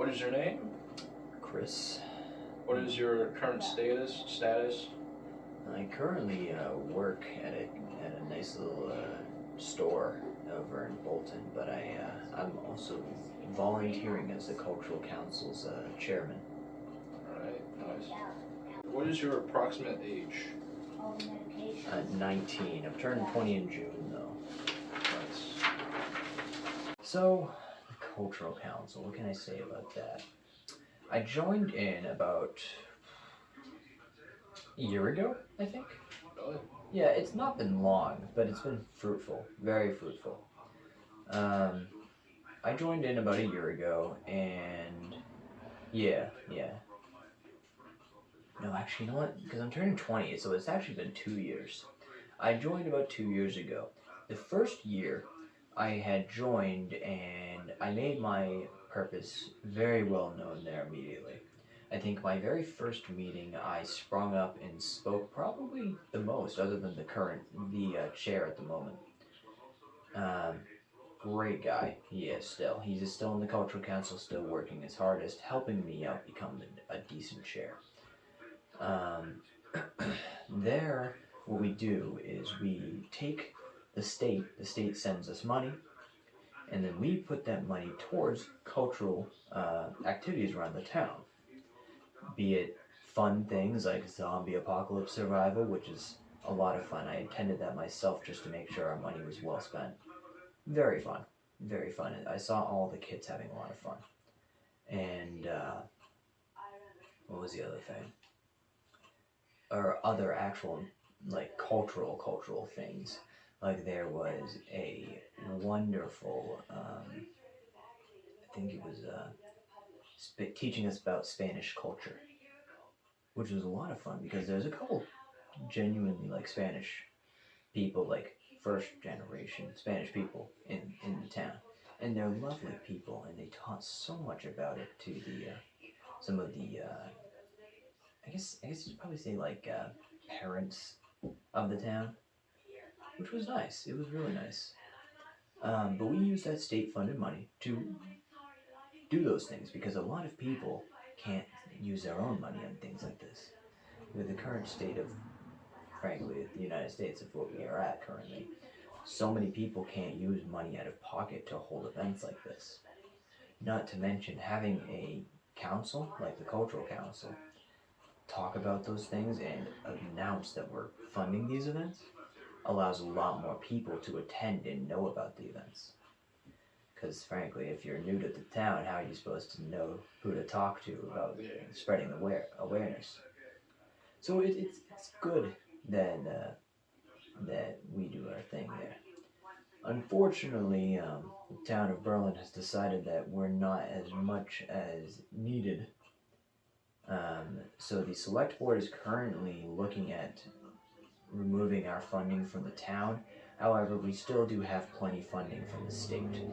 What is your name? Chris. What is your current status? I currently work at a nice little store over in Bolton, but I'm also volunteering as the cultural council's chairman. Alright, nice. What is your approximate age? 19. I'm turning 20 in June, though. Nice. So, the cultural council. What can I say about that? I joined in about a year ago, I think. Really? Yeah, it's not been long, but it's been fruitful, very fruitful. I joined in about a year ago, and yeah. No, actually, you know what? Because I'm turning 20, so it's actually been 2 years. I joined about 2 years ago. The first year, I had joined, and I made my purpose very well known there immediately. I think my very first meeting, I sprung up and spoke probably the most, other than the chair at the moment. Um, Great guy, he is still. He's still in the cultural council, still working his hardest, helping me out become a decent chair. There, what we do is we take the state sends us money, and then we put that money towards cultural activities around the town. Be it fun things like zombie apocalypse survival, which is a lot of fun. I attended that myself just to make sure our money was well spent. Very fun. Very fun. I saw all the kids having a lot of fun. And what was the other thing? Or other actual, like, cultural things. Like, there was a wonderful, I think it was teaching us about Spanish culture, which was a lot of fun because there's a couple genuinely, like, Spanish people, like, first generation Spanish people in the town. And they're lovely people, and they taught so much about it to some of the, I guess you'd probably say, like, parents of the town, which was nice. It was really nice. But we used that state-funded money to do those things because a lot of people can't use their own money on things like this. With the current state of, frankly, the United States, of what we are at currently, so many people can't use money out of pocket to hold events like this. Not to mention having a council, like the Cultural Council, talk about those things and announce that we're funding these events allows a lot more people to attend and know about the events. Because frankly, if you're new to the town, how are you supposed to know who to talk to about spreading awareness? So it's good that that we do our thing there. Unfortunately, the town of Berlin has decided that we're not as much as needed. So the select board is currently looking at removing our funding from the town. However, we still do have plenty funding from the state.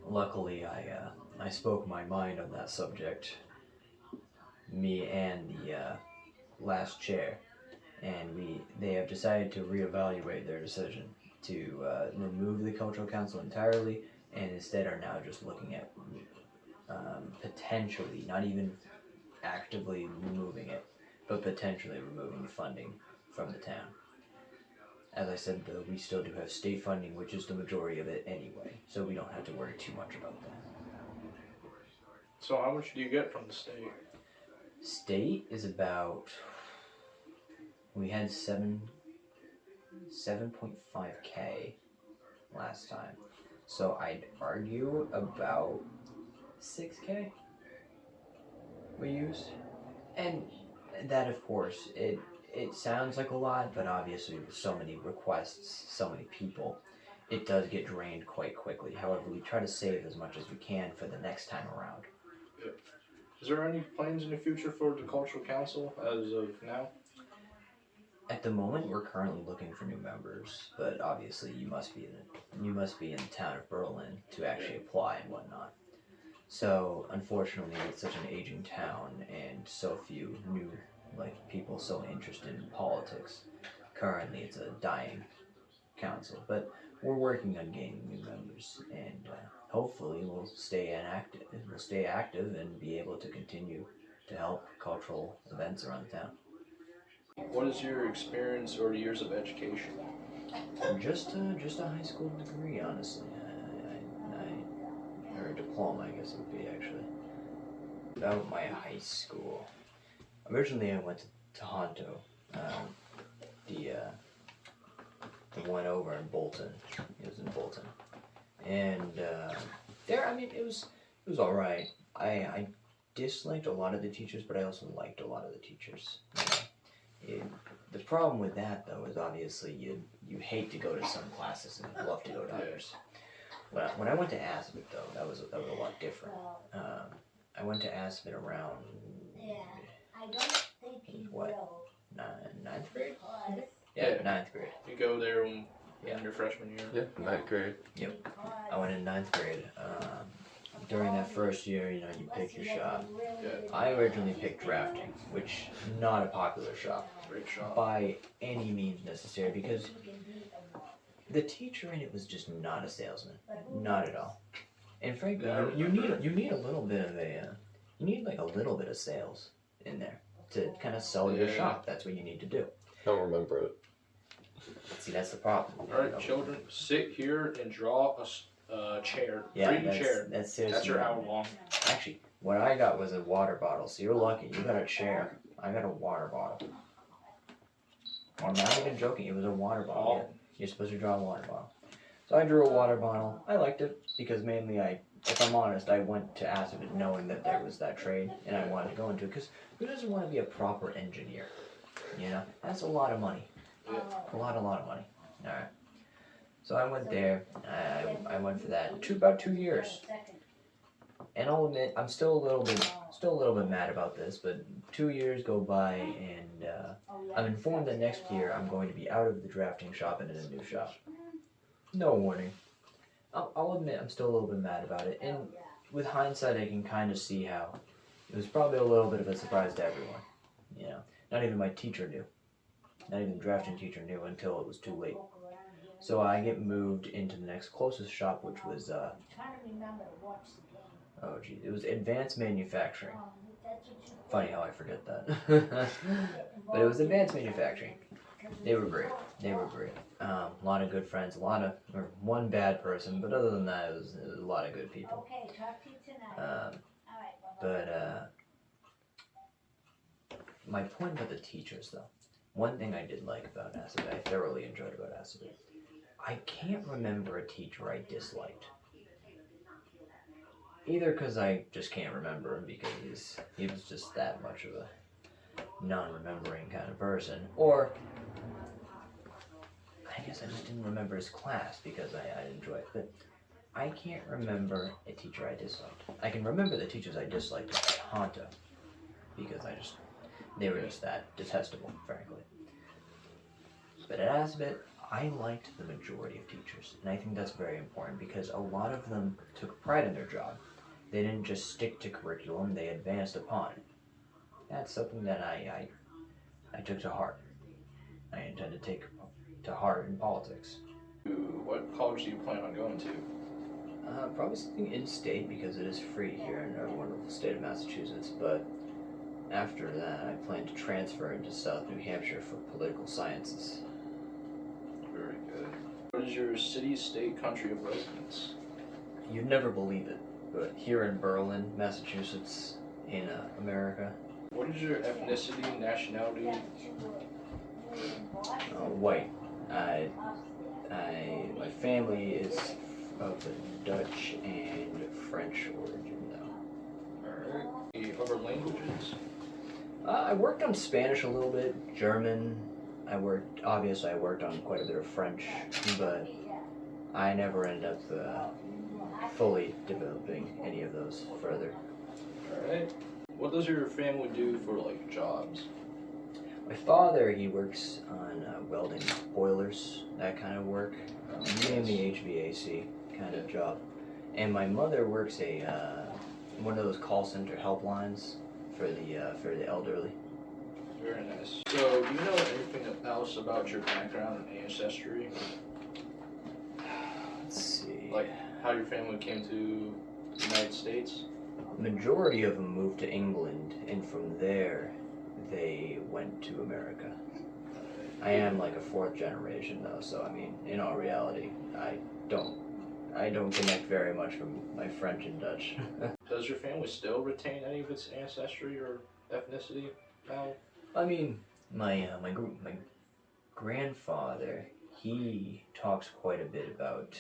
Luckily, I spoke my mind on that subject, me and the last chair, and they have decided to reevaluate their decision to remove the cultural council entirely, and instead are now just looking at potentially, not even actively removing it, but potentially removing funding from the town. As I said, though, we still do have state funding, which is the majority of it anyway, so we don't have to worry too much about that. So how much do you get from the state? State is about, we had 7.5K last time, so I'd argue about 6K we used. And that, of course, it sounds like a lot, but obviously with so many requests, so many people, it does get drained quite quickly. However, we try to save as much as we can for the next time around. Yep. Is there any plans in the future for the Cultural Council as of now? At the moment, we're currently looking for new members, but obviously you must be in the town of Berlin to actually apply and whatnot. So unfortunately, it's such an aging town and so few new people so interested in politics. Currently, it's a dying council, but we're working on gaining new members, and hopefully we'll stay active and be able to continue to help cultural events around the town. What is your experience or years of education? Just a high school degree, honestly. Or a diploma, I guess it would be actually. About my high school. Originally, I went to Tohoto, the one over in Bolton. It was in Bolton, and there, I mean, it was all right. I disliked a lot of the teachers, but I also liked a lot of the teachers. The problem with that, though, is obviously you hate to go to some classes and you love to go to others. When I went to Aspen, though, that was a lot different. I went to Aspen around ninth grade? Yeah, ninth grade. You go there in your freshman year? Yeah, ninth grade. Yep. I went in ninth grade. During that first year, you pick your shop. Yeah. I originally picked drafting, which not a popular shop Great shop. by any means necessary, because the teacher in it was just not a salesman, not at all. And frankly, you need a little bit of a little bit of sales in there to kind of sell your shop. That's what you need to do. I don't remember it. See, that's the problem. Alright, children, sit here and draw a chair. Yeah, Freaking chair. that's seriously. That's your hour long. Actually, what I got was a water bottle. So you're lucky. You got a chair. I got a water bottle. I'm not even joking. It was a water bottle. Oh. You're supposed to draw a water bottle. So I drew a water bottle. I liked it because mainly if I'm honest, I went to Aspen knowing that there was that trade and I wanted to go into it, because who doesn't want to be a proper engineer? That's a lot of money. Yeah. A lot of money. Alright. So I went there. I went for that. About 2 years. And I'll admit, I'm still a little bit mad about this, but 2 years go by and I'm informed that next year I'm going to be out of the drafting shop and in a new shop. No warning. I'll admit I'm still a little bit mad about it, and with hindsight I can kind of see how it was probably a little bit of a surprise to everyone. Not even my teacher knew. Not even the drafting teacher knew until it was too late. So I get moved into the next closest shop, which was it was Advanced Manufacturing. Funny how I forget that. But it was Advanced Manufacturing. They were great. A lot of good friends, one bad person, but other than that, it was a lot of good people. My point about the teachers, though, one thing I did like about Aspen, I thoroughly enjoyed about Aspen, I can't remember a teacher I disliked. Either because I just can't remember him because he was just that much of a non-remembering kind of person, or I guess I just didn't remember his class because I enjoyed it. But I can't remember a teacher I disliked. I can remember the teachers I disliked at Honto because they were just that detestable, frankly. But at Asbit, I liked the majority of teachers, and I think that's very important because a lot of them took pride in their job. They didn't just stick to curriculum, they advanced upon it. That's something that I took to heart. I intend to take to heart in politics. What college do you plan on going to? Probably something in-state because it is free here in our wonderful state of Massachusetts, but after that I plan to transfer into South New Hampshire for political sciences. Very good. What is your city, state, country of residence? You'd never believe it, but here in Berlin, Massachusetts, in America. What is your ethnicity, nationality? White. My family is of the Dutch and French origin, though. Alright. The other languages? I worked on Spanish a little bit, German. I worked on quite a bit of French, but I never ended up fully developing any of those further. Alright. What does your family do for, jobs? My father, he works on welding boilers, that kind of work, mainly HVAC kind of job. And my mother works one of those call center helplines for the elderly. Very nice. So, do you know anything else about your background and ancestry? Let's see. how your family came to the United States? Majority of them moved to England, and from there, they went to America. I am like a fourth generation though, so I mean, in all reality, I don't connect very much from my French and Dutch. Does your family still retain any of its ancestry or ethnicity now? I mean, my grandfather, he talks quite a bit about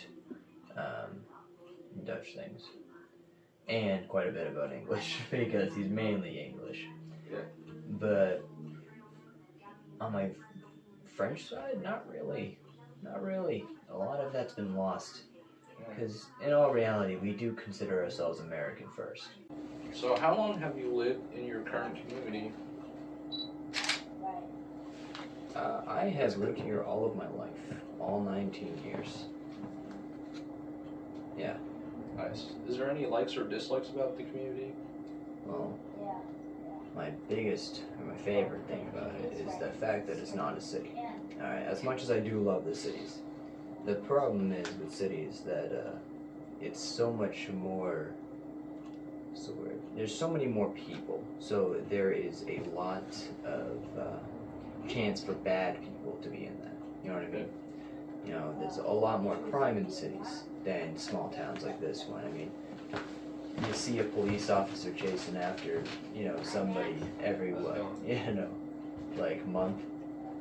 um, Dutch things, and quite a bit about English because he's mainly English. Yeah. But on my French side, not really. Not really. A lot of that's been lost. Because in all reality, we do consider ourselves American first. So how long have you lived in your current community? I have lived here all of my life, all 19 years. Yeah. Nice. Is there any likes or dislikes about the community? Well, my biggest, or my favorite thing about it is the fact that it's not a city. Alright, as much as I do love the cities, the problem is with cities that it's so much more, what's the word? There's so many more people, so there is a lot of chance for bad people to be in that. You know what I mean? You know, there's a lot more crime in cities than small towns like this one. I mean, you see a police officer chasing after, you know, somebody every like month.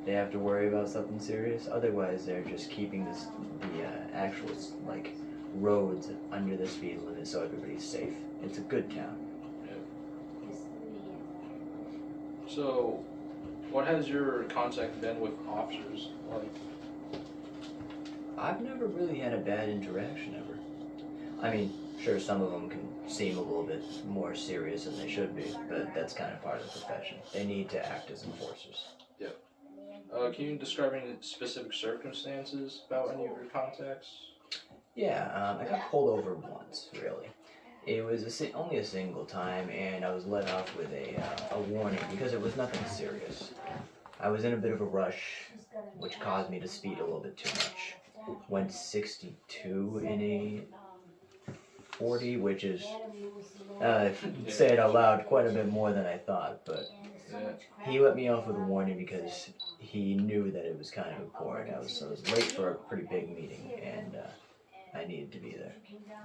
They have to worry about something serious. Otherwise, they're just keeping the actual like roads under the speed limit so everybody's safe. It's a good town. So, what has your contact been with officers like? I've never really had a bad interaction ever. I mean, sure, some of them can seem a little bit more serious than they should be, but that's kind of part of the profession. They need to act as enforcers. Yeah. Can you describe any specific circumstances about any of your contacts? Yeah, I got pulled over once, really. It was only a single time, and I was let off with a warning because it was nothing serious. I was in a bit of a rush, which caused me to speed a little bit too much. Went 62 in a 40, which is, say it out loud, quite a bit more than I thought, but he let me off with a warning because he knew that it was kind of important. I was late for a pretty big meeting, and I needed to be there.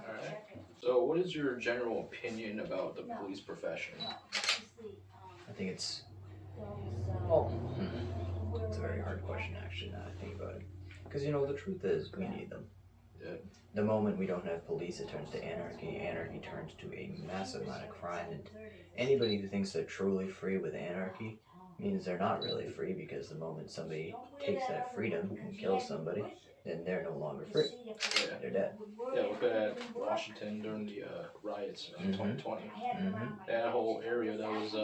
Alright. So, what is your general opinion about the police profession? I think it's, well, it's a very hard question actually now that I think about it. Because, you know, the truth is, we need them. Yeah. The moment we don't have police, it turns to anarchy. Anarchy turns to a massive amount of crime, and anybody who thinks they're truly free with anarchy means they're not really free, because the moment somebody takes that freedom and kills somebody, then they're no longer free. Yeah. They're dead. Yeah, look at Washington during the riots in 2020. That whole area that was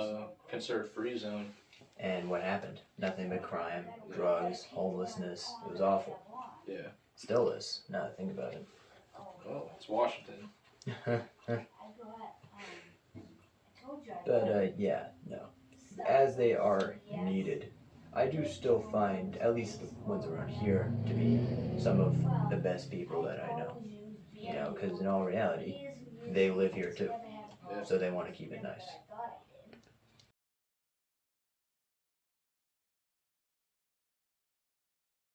considered free zone. And what happened? Nothing but crime, drugs, homelessness. It was awful. Yeah. Still is, now that I think about it. Oh, it's Washington. But yeah, no. As they are needed, I do still find, at least the ones around here, to be some of the best people that I know. You know, because in all reality, they live here too. So they want to keep it nice.